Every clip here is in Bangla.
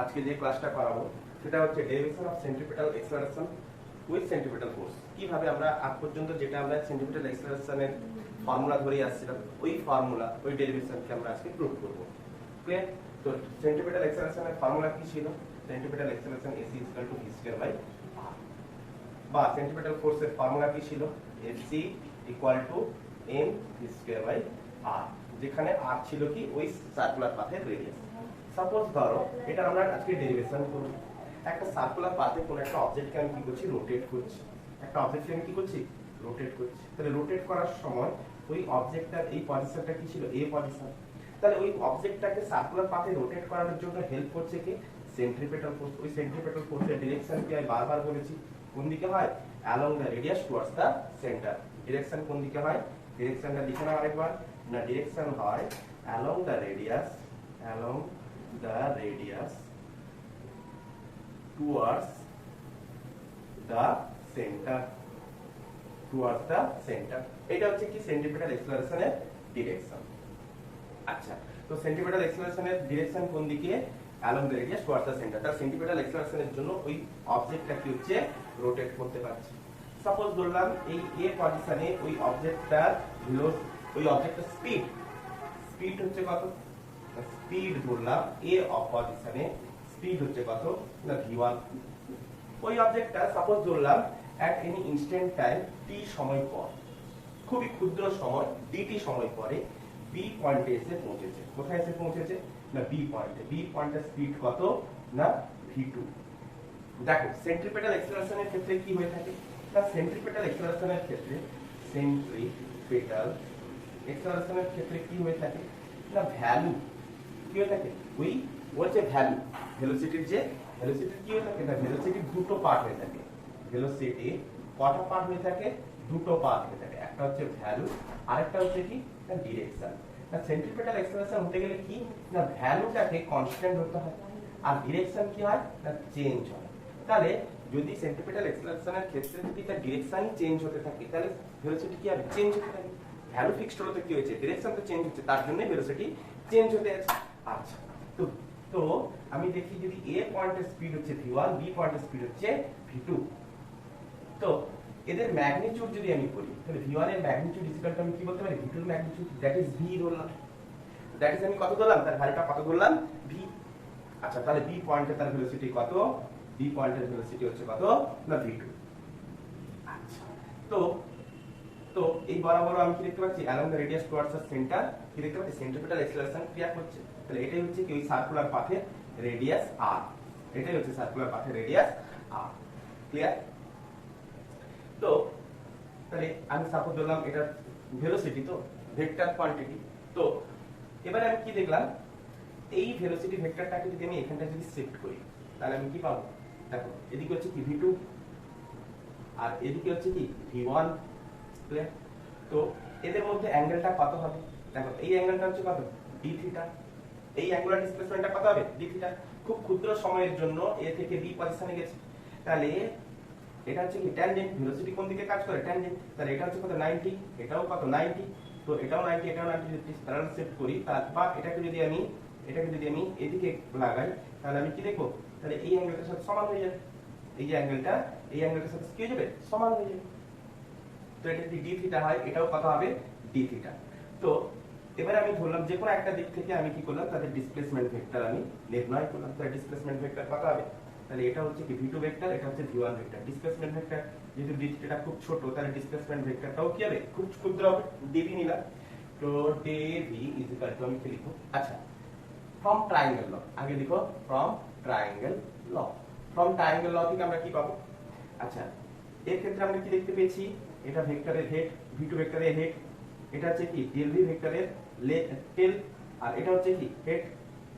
আজকে যে ক্লাসটা করাবো সেটা হচ্ছে derivation of centripetal acceleration with centripetal force. কিভাবে আমরা আজ পর্যন্ত যেটা আমরা সেন্ট্রিপিটাল অ্যাক্সেলারেশনের ফর্মুলা ধরে আসছিলাম, ওই ফর্মুলা ওই ডেরিভেশনকে আমরা আজকে প্রুভ করব। ক্লিয়ার? তো সেন্ট্রিপিটাল অ্যাক্সেলারেশনের ফর্মুলা কি ছিল? সেন্ট্রিপিটাল অ্যাক্সেলারেশন AC = v²/r, বা সেন্ট্রিপিটাল ফোর্সের ফর্মুলা কি ছিল? Fc = mv²/r, যেখানে r ছিল কি ওই সার্কুলার পাথের রেডিয়াস। সাপোজ ধরো এটা আমরা আজকে ডেরিভেশন করব। একটা সার্কুলার পাথে কোন একটা অবজেক্টকে আমি কি করছি? রোটেট করছি। একটা অবজেক্টকে আমি কি করছি? রোটেট করছি। তাহলে রোটেট করার সময় ওই অবজেক্টটার এই পজিশনটা কি ছিল? এ পজিশন। তাহলে ওই অবজেক্টটাকে সার্কুলার পাথে রোটেট করানোর জন্য হেল্প করছে কি? Centripetal force. ওই সেন্ট্রিপিটাল ফোর্সের ডিরেকশন কি আমি বারবার বলেছি কোন দিকে হয়? Along the radius towards the centre. Direction কোন দিকে হয়? ডিরেকশনটা লিখে নাও আরেকবার। না, ডিরেকশন হয় along the radius towards the center. এটা হচ্ছে কি সেন্ট্রিপিটাল অ্যাক্সেলারেশনের ডিরেকশন। আচ্ছা, তো সেন্ট্রিপিটাল অ্যাক্সেলারেশনের ডিরেকশন কোন দিকে? along the radius towards the center। তার সেন্ট্রিপিটাল অ্যাক্সেলারেশনের জন্য ওই অবজেক্টটা কি হচ্ছে? রোটেট করতে পারছে। সাপোজ ধরলাম এই এ পজিশনে ওই অবজেক্টটার স্পিড হচ্ছে কত? স্পিড ধরলাম এ পজিশনে স্পিড হচ্ছে কত? না v1। ওই অবজেক্টটা সাপোজ ধরলাম at any instant time t সময় পর, খুবই ক্ষুদ্র সময় dt সময় পরে b পয়েন্টে এসে পৌঁছেছে। কোথায় এসে পৌঁছেছে? না b পয়েন্টে। b পয়েন্টের স্পিড কত? না v2। দেখো সেন্ট্রিপিটাল অ্যাক্সেলারেশনের ক্ষেত্রে কি হয়ে থাকে? না সেন্ট্রিপিটাল অ্যাক্সেলারেশনের ক্ষেত্রে কি হয়ে থাকে? না ভ্যালু কি হয়ে থাকে? ওই হচ্ছে ভ্যালু ভেলোসিটির কি হয়ে থাকে? না ভেলোসিটির দুটো পার্ট হয়ে থাকে। ভেলোসিটি কটা পার্ট হয়ে থাকে? দুটো পার্ট হয়ে থাকে। একটা হচ্ছে ভ্যালু, আরেকটা হচ্ছে কি? না ডিরেকশন। না সেন্ট্রিপিটাল অ্যাক্সেলারেশন হতে গেলে কি? না ভ্যালুটাকে কনস্ট্যান্ট হতে হয়, আর ডিরেকশন কি হয়? না চেঞ্জ হয়। তাহলে যদি সেন্ট্রিপিটাল অ্যাক্সেলারেশনের ক্ষেত্রে যদি তার ডিরেকশনই চেঞ্জ হতে থাকে, তাহলে ভেলোসিটি কি হবে? চেঞ্জ হতে থাকে। ভ্যালু ফিক্সড হলে তো কি হয়েছে? ডিরেকশন তো চেঞ্জ হচ্ছে, তার জন্য ভেলোসিটি চেঞ্জ হতে আছে। আচ্ছা, তো আমি দেখি যদি a পয়েন্টের স্পিড হচ্ছে v1, b পয়েন্টের স্পিড হচ্ছে v2, তো এদের ম্যাগনিটিউড যদি আমি করি তাহলে v1 এর ম্যাগনিটিউড ইকুয়াল টু আমি কি বলতে পারি? v2 এর ম্যাগনিটিউড, দ্যাট ইজ v ধরলাম। দ্যাট ইজ আমি কত ধরলাম? তার ভ্যালুটা কত ধরলাম? v। আচ্ছা, তাহলে b পয়েন্টে তার ভেলোসিটি কত? b পয়েন্টের ভেলোসিটি হচ্ছে কত? না v2। আচ্ছা, তো এই বরাবর আমি কি দেখতে পাচ্ছি? along the radius towards the center কি দেখতে পাচ্ছি? সেন্ট্রিপিটাল অ্যাক্সেলারেশন ক্রিয়া করছে। তাহলে এটাই হচ্ছে কি ওই সার্কুলার পাথের রেডিয়াস r। এটাই হচ্ছে সার্কুলার পাথের রেডিয়াস r। ক্লিয়ার? তো তাহলে আমি সাপোজ ধরলাম এটা ভেলোসিটি, তো ভেক্টর কোয়ান্টিটি। তো এবারে আমি কি দেখলাম? এই ভেলোসিটি ভেক্টরটাকে যদি আমি এখানটা যদি শিফট করি তাহলে আমি কি পাবো? দেখো এদিকে হচ্ছে কি v2 আর এদিকে হচ্ছে কি v1। ক্লিয়ার? তো এদের মধ্যে অ্যাঙ্গেলটা কত হবে? দেখো এই অ্যাঙ্গেলটা হচ্ছে কত? d theta. এই অ্যাঙ্গুলার ডিসপ্লেসমেন্টটা কত হবে? d theta. খুব ক্ষুদ্র সময়ের জন্য a থেকে b পজিশনে গেছে। তাহলে এটা হচ্ছে কি ট্যানজেন্ট। ভেলোসিটি কোন দিকে কাজ করে? ট্যানজেন্ট। তাহলে এটা হচ্ছে কত? 90। এটাও কত? 90। তো এটাও 90, এটাও 90। যদি প্যারালাল শিফট করি তারপর এটাকে যদি আমি এদিকে লাগাই তাহলে আমি কি দেখবো? তাহলে এই অ্যাঙ্গেলটার সাথে সমান হয়ে যাবে। এই যে অ্যাঙ্গেলটা এই অ্যাঙ্গেলটার সাথে কি হয়ে যাবে? সমান হয়ে যাবে। তো এটা যদি d থিটা হয়, এটাও কত হবে? d theta. তো এবারে আমি ধরলাম যে কোনো একটা দিক থেকে আমি কি করলাম? তাদের ডিসপ্লেসমেন্ট ভেক্টর আমি নির্ণয় করলাম। তাহলে ডিসপ্লেসমেন্ট ভেক্টর কত হবে? তাহলে এটা হচ্ছে কি v2 ভেক্টর, এটা হচ্ছে v1 ভেক্টর। ডিসপ্লেসমেন্ট ভেক্টর যেহেতু d থিটা খুব ছোট, তাহলে ডিসপ্লেসমেন্ট ভেক্টরটাও কি হবে? খুব ক্ষুদ্র হবে। dv নিলাম। তো dv আমি কি লিখব? আচ্ছা, ফ্রম ট্রায়াঙ্গেল ল আগে লিখো। ফ্রম ট্রায়াঙ্গেল ল থেকে আমরা কি পাবো? আচ্ছা, এর ক্ষেত্রে আমরা কি দেখতে পেয়েছি? এটা ভেক্টরের হেড, v2 ভেক্টরের হেড। এটা হচ্ছে কি dv ভেক্টরের টেল, আর এটা হচ্ছে কি হেড।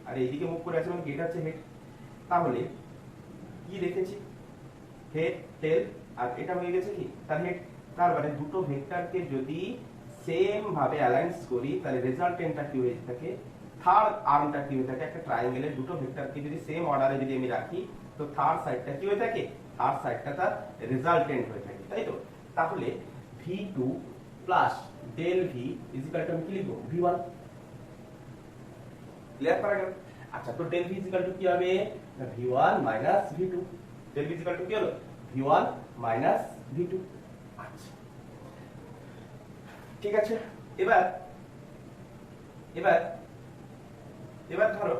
আর এইদিকে মুভ করে আছে মানে কি এটা হচ্ছে হেড। তাহলে কি দেখেছি? হেড, টেল, আর এটা হয়ে গেছে কি তার হেড। তার মানে দুটো ভেক্টরকে যদি সেম ভাবে অ্যালাইন্স করি তাহলে রেজাল্টেন্টটা কি হয়ে থাকে? থার্ড আর্মটা কি হয়ে থাকে? একটা ট্রায়াঙ্গেলের দুটো ভেক্টরকে যদি সেম অর্ডারে যদি আমি রাখি তো থার্ড সাইডটা কি হয়ে থাকে? থার্ড সাইডটা তার রেজাল্টেন্ট হয়ে থাকে, তাই তো? তাহলে v2 plus del v equal to আমি কি লিখব? v1। ক্লিয়ার করা গেল? আচ্ছা, তো ডেল ভি ইকুয়াল টু কি হবে? না v1 minus v2। Del V equal to কি হলো? v1 minus v2। আচ্ছা, ঠিক আছে। এবার এবার এবার ধরো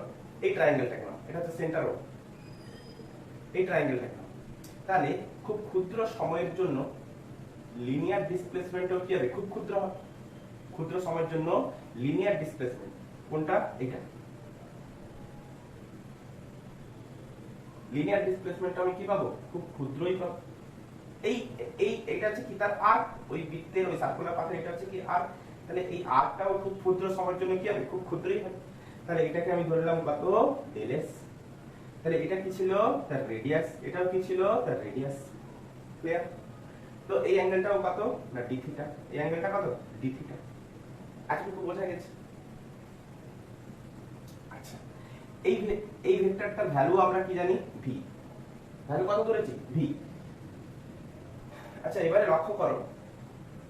এই ট্রায়াঙ্গেলটাকে নাও, এটা হচ্ছে সেন্টার ও, এই ট্রায়াঙ্গেলটাকে নাও। তাহলে খুব ক্ষুদ্র সময়ের জন্য লিনিয়ার ডিসপ্লেসমেন্টও কি হবে? খুব ক্ষুদ্র হবে। ক্ষুদ্র সময়ের জন্য লিনিয়ার ডিসপ্লেসমেন্ট কোনটা? এটা। লিনিয়ার ডিসপ্লেসমেন্ট আমি কি পাবো? খুব ক্ষুদ্রই পাবো। এইটা হচ্ছে কি তার আর্ক, ওই বৃত্তের ওই সার্কুলার পাথে এটা হচ্ছে কি আর্ক। তাহলে এই আর্কটাও খুব ক্ষুদ্র সময়ের জন্য কি হবে? খুব ক্ষুদ্রই হবে। তাহলে এটাকে আমি ধরে নিলাম কত? Del S. তাহলে এটা কি ছিল? তার রেডিয়াস। এটাও কি ছিল? তার রেডিয়াস। ক্লিয়ার? তো এই অ্যাঙ্গেলটাও কত? না ডি থিটা। এই অ্যাঙ্গেলটা কত? D theta. এতটুকু বোঝা গেছে? আচ্ছা, এই ভেক্টরটার ভ্যালু আমরা কি জানি? ভি। ভ্যালু কত ধরেছি? ভি। আচ্ছা, এবারে লক্ষ্য করো,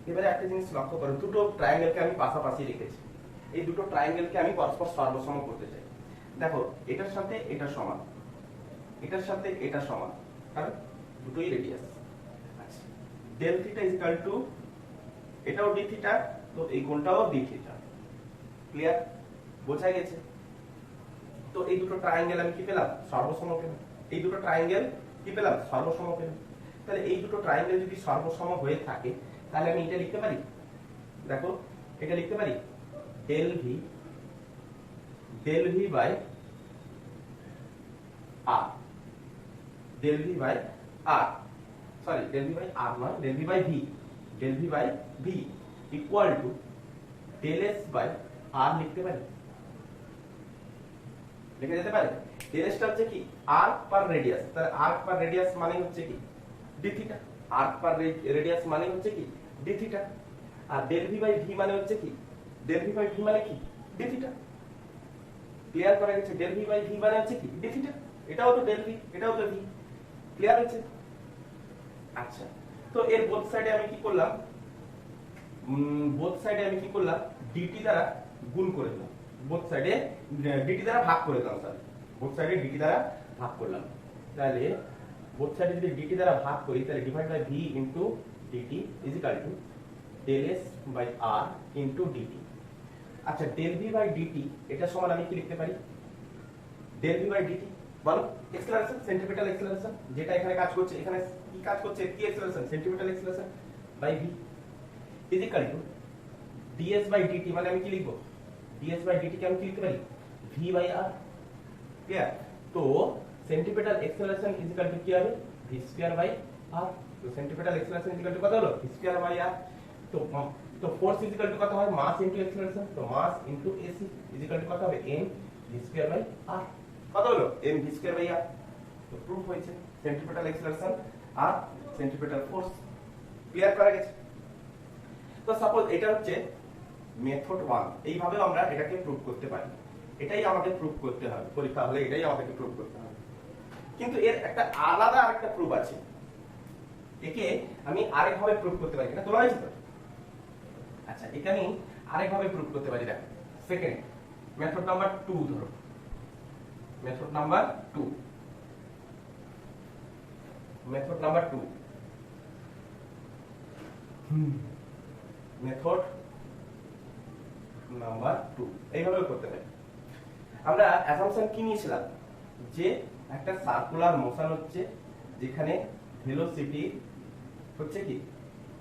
এবারে একটা জিনিস লক্ষ্য করো, দুটো ট্রায়াঙ্গেলকে আমি পাশাপাশি রেখেছি। এই দুটো ট্রায়াঙ্গেলকে আমি পরস্পর সর্বসম করতে চাই। দেখো, এটার সাথে এটা সমান, এটার সাথে এটা সমান, কারণ দুটোই রেডিয়াস। আচ্ছা, del theta is equal to, এটাও ডি থিটা, তো এই কোণটাও ডি থিটা। ক্লিয়ার? বোঝা গেছে? তো এই দুটো ট্রায়াঙ্গেল আমি কি পেলাম? সর্বসম পেলাম। এই দুটো ট্রায়াঙ্গেল কি পেলাম? সর্বসম পেলাম। তাহলে এই দুটো ট্রায়াঙ্গেল যদি সর্বসম হয়ে থাকে, তাহলে আমি এটা লিখতে পারি, দেখো এটা লিখতে পারি del V by r, del V by r, sorry del V by r নয়, del V by v, del V by v equal to del S by r লিখতে পারি। লিখে যেতে পারে। ডেল এসটা হচ্ছে কি? Arc per radius. তাহলে আর্ক পার রেডিয়াস মানে হচ্ছে কি? D theta. Arc per radius মানে হচ্ছে কি? D theta. আর ডেল ভি বাই ভি মানে হচ্ছে কি? ডেল ভি বাই ভি মানে কি? D theta. ক্লিয়ার করা গেছে? ডেল ভি বাই ভি মানে হচ্ছে কি? D theta. এটাও তো ডেল ভি, এটাও তো ভি। ক্লিয়ার হচ্ছে? আচ্ছা, তো এর বোথ সাইডে আমি কি করলাম? বোথ সাইডে আমি কি করলাম? ডিটি দ্বারা গুণ করে দিলাম। বোথ সাইডে ডিটি দ্বারা ভাগ করে দিলাম। সরি, বোথ সাইডে ডিটি দ্বারা ভাগ করলাম। তাহলে বোথ সাইডে যদি ডিটি দ্বারা ভাগ করি, তাহলে divide by V into DT is equal to del S by R into DT. আচ্ছা, ডেল ভি বাই ডিটি এটা সমান আমি কি লিখতে পারি? ডেল ভি বাই ডিটি বলো, এক্সেলারেশন, সেন্ট্রিপিটাল এক্সেলারেশন, যেটা এখানে কাজ করছে, এখানে কি কাজ করছে? কি acceleration? Centripetal acceleration by V is equal to ds by dt, মানে আমি কি লিখবো? ds বাই dt কে আমি কি লিখতে পারি? v by r। ক্লিয়ার? তো centripetal acceleration is equal to কি হবে? v square by r। তো centripetal acceleration is equal to কত হলো? v square by r। তো ফোর্স ইজ ইকুয়াল টু কত হয়? Mass into acceleration. তো mass into ac is equal to কত হবে? m v square by r। কত হলো? m v square by r। তো প্রুফ হয়েছে সেন্ট্রিপিটাল এক্সেলারেশন আর সেন্ট্রিপিটাল ফোর্স। ক্লিয়ার করা গেছে? তো সাপোজ এটা হচ্ছে মেথড 1, এইভাবে আমরা এটাকে প্রুফ করতে পারি। এটাই আমাদের প্রুফ করতে হবে, পরীক্ষা হলে এটাই আমাদেরকে প্রুফ করতে হবে। কিন্তু এর একটা আলাদা আরেকটা প্রুফ আছে, একে আমি আরেকভাবে প্রুফ করতে পারি। এটা তোলা হয়েছে তো? আচ্ছা, এটা আমি আরেকভাবে প্রুফ করতে পারি। দেখো, সেকেন্ড মেথড নাম্বার 2 ধরো, method number 2, method number 2, method number 2 এইভাবে করতে পারি। আমরা অ্যাসাম্পশন কি নিয়েছিলাম? যে একটা সার্কুলার মোশন হচ্ছে, যেখানে ভেলোসিটি হচ্ছে কি?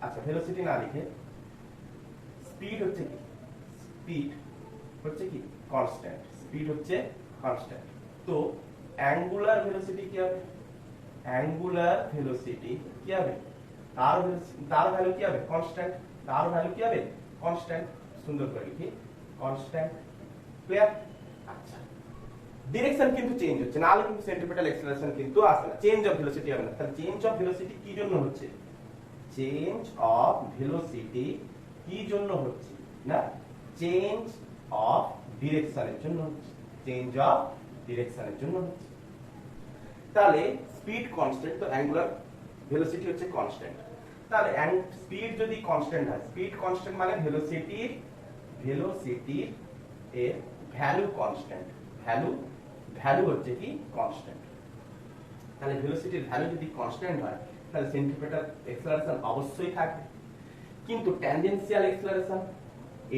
আচ্ছা, ভেলোসিটি না লিখে স্পিড হচ্ছে কি? স্পিড হচ্ছে কি? কনস্ট্যান্ট। স্পিড হচ্ছে কনস্ট্যান্ট। তো অ্যাঙ্গুলার ভেলোসিটি কি হবে? অ্যাঙ্গুলার ভেলোসিটি কি হবে? তার ভ্যালু কি হবে? কনস্ট্যান্ট। তার ভ্যালু কি হবে? কনস্ট্যান্ট। সুন্দর করে লিখি, কনস্ট্যান্ট। ক্লিয়ার? আচ্ছা, ডিরেকশন কিন্তু চেঞ্জ হচ্ছে, নাহলে কিন্তু সেন্ট্রিপিটাল অ্যাক্সেলারেশন কিন্তু আসবে না, চেঞ্জ অফ ভেলোসিটি হবে না। তাহলে চেঞ্জ অফ ভেলোসিটি কি জন্য হচ্ছে? চেঞ্জ অফ ভেলোসিটি কি জন্য হচ্ছে? না, চেঞ্জ অফ ডিরেকশনের জন্য হচ্ছে। চেঞ্জ অফ ডিরেকশনের জন্য হচ্ছে। তাহলে স্পিড কনস্ট্যান্ট, তো অ্যাঙ্গুলার ভেলোসিটি হচ্ছে কনস্ট্যান্ট। তাহলে স্পিড যদি কনস্ট্যান্ট হয়, স্পিড কনস্ট্যান্ট মানে ভেলোসিটির এর ভ্যালু কনস্ট্যান্ট। ভ্যালু ভ্যালু হচ্ছে কি কনস্ট্যান্ট। তাহলে ভেলোসিটির ভ্যালু যদি কনস্ট্যান্ট হয় তাহলে সেন্ট্রিপেটাল অ্যাক্সেলারেশন অবশ্যই থাকবে, কিন্তু ট্যানজেনশিয়াল অ্যাক্সেলারেশন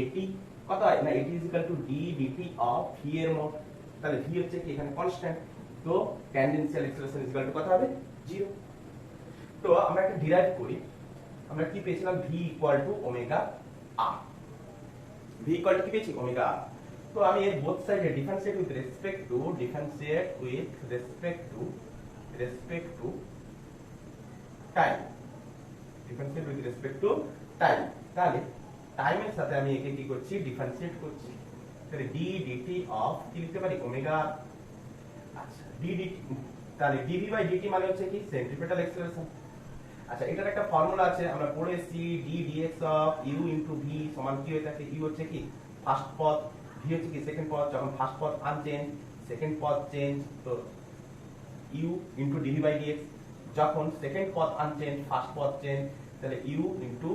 এটি কত হয় না, এটি is equal to D DT of V এর মোড। তাহলে ভি হচ্ছে কি এখানে কনস্ট্যান্ট, তো tangential acceleration is equal to কত হবে 0। তো আমরা একটা ডিরাইভ করি, আমরা কি পেয়েছিলাম V equal to omega R, V equal to কি পেয়েছি ওমেগা আর। তো আমি এর বোথ সাইডে differentiate with respect to time, differentiate with respect to time. তাহলে টাইমের সাথে আমি একে কি করছি ডিফারেন্সিয়েট করছি, তাহলে ডি ডিটি অফ কি লিখতে পারি ওমেগা, আচ্ছা ডি ডিটি, তাহলে ডিভি বাই ডিটি মানে হচ্ছে কি সেন্ট্রিপেটাল অ্যাক্সেলারেশন। আচ্ছা এটার একটা ফর্মুলা আছে, আমরা পড়েছি D DX of U into V সমান কি হয়ে থাকে, ইউ হচ্ছে কি ফার্স্ট পদ, ভি হচ্ছে কি সেকেন্ড পদ, যখন ফার্স্ট পদ আনচেঞ্জ সেকেন্ড পদ চেঞ্জ তো U into DV by DX, যখন সেকেন্ড পদ আনচেঞ্জ ফার্স্ট পদ চেঞ্জ তাহলে U into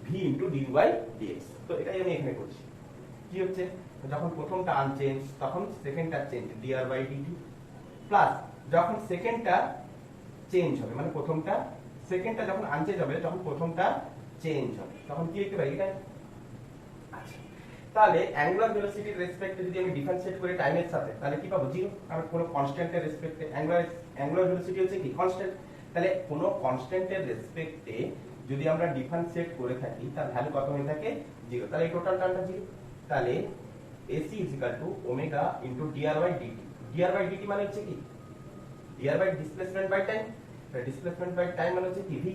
V into DV by DX. তো এটাই আমি এখানে করছি, কি হচ্ছে যখন প্রথমটা আনচেঞ্জ তখন সেকেন্ডটা change d r by d t, plus যখন সেকেন্ডটা চেঞ্জ হবে মানে প্রথমটা সেকেন্ডটা যখন আনচেঞ্জ হবে যখন প্রথমটা চেঞ্জ হবে তখন কি লিখতে পারি এটা। আচ্ছা তাহলে অ্যাঙ্গুলার ভেলোসিটির রেসপেক্টে যদি আমি ডিফারেন্সিয়েট করি টাইমের সাথে তাহলে কি পাবো 0, কারণ কোনো কনস্ট্যান্টের রেসপেক্টে অ্যাঙ্গুলার ভেলোসিটি হচ্ছে কি কনস্ট্যান্ট। তাহলে কোনো কনস্ট্যান্টের রেসপেক্টে যদি আমরা ডিফারেন্সিয়েট করে থাকি তার ভ্যালু কত হয়ে থাকে 0, তাহলে এই টোটাল টার্মটা 0। তাহলে AC is equal to omega into dr by dt, dr by dt মানে হচ্ছে কি dr by displacement by time, displacement by time মানে হচ্ছে কি v।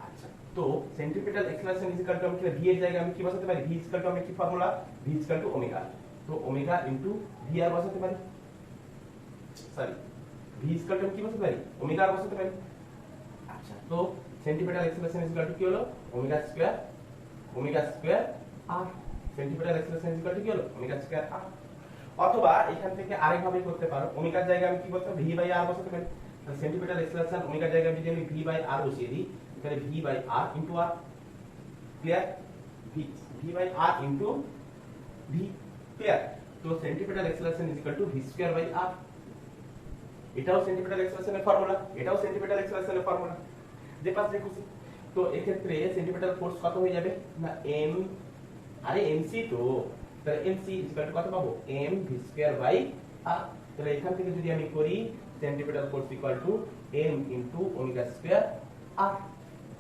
আচ্ছা তো centripetal acceleration is equal two আমি কি v এর জায়গায় আমি কি বসাতে পারি, v ইজ ইকুয়াল টু আমি কি formula v is equal to omega, তো ওমেগা ইনটু vr বসাতে পারি, sorry v is equal to কি বসাতে পারি ওমেগা r বসাতে পারি। আচ্ছা তো centripetal acceleration is equal to কি হলো omega square r, centripetal acceleration is equal to কি হলো ওমেগা স্কয়ার r। অথবা এখান থেকে আরেক ভাবে করতে পারো, ওমেগার জায়গায় আমি কি বলতাম v বাই r বসাতে পারি, তাহলে সেন্ট্রিপেটাল অ্যাক্সেলারেশন ওমেগার জায়গায় যদি আমি v বাই r বসিয়ে দিই তাহলে v by r into r, clear, v by r into v, clear. তো centripetal acceleration is equal to v square by r, এটাও সেন্ট্রিপেটাল অ্যাক্সেলারেশনের ফর্মুলা, এটাও সেন্ট্রিপেটাল অ্যাক্সেলারেশনের ফর্মুলা, যে পাঁচ যে খুশি। তো এই ক্ষেত্রে সেন্ট্রিপেটাল ফোর্স কত হয়ে যাবে না m, আরে mc, তো তাহলে mc ইজ ইকুয়াল টু কত পাবো m v square by r। তাহলে এখান থেকে যদি আমি করি centripetal force equal to m into omega square r,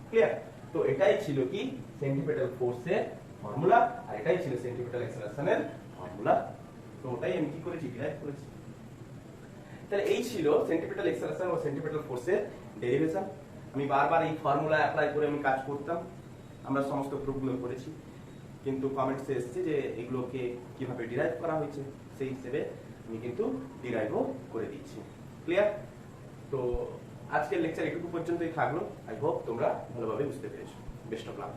clear. তো এটাই ছিল কি সেন্ট্রিপেটাল ফোর্সের ফর্মুলা, আর এটাই ছিল সেন্ট্রিপেটাল অ্যাক্সেলারেশনের ফর্মুলা। তো ওটাই আমি কি করেছি ডিরাইভ করেছি। তাহলে এই ছিল সেন্ট্রিপেটাল অ্যাক্সেলারেশন ও সেন্ট্রিপেটাল ফোর্সের ডেরিভেশন। আমি বারবার এই ফর্মুলা অ্যাপ্লাই করে আমি কাজ করতাম, আমরা সমস্ত প্রুফগুলো করেছি, কিন্তু কমেন্টসে এসেছে যে এগুলোকে কিভাবে ডিরাইভ করা হয়েছে সেই হিসেবে আমি কিন্তু ডিরাইভও করে দিচ্ছি, ক্লিয়ার। তো আজকের লেকচার এটুকু পর্যন্তই থাকলো, আই হোপ তোমরা ভালোভাবে বুঝতে পেরেছো। Best of luck.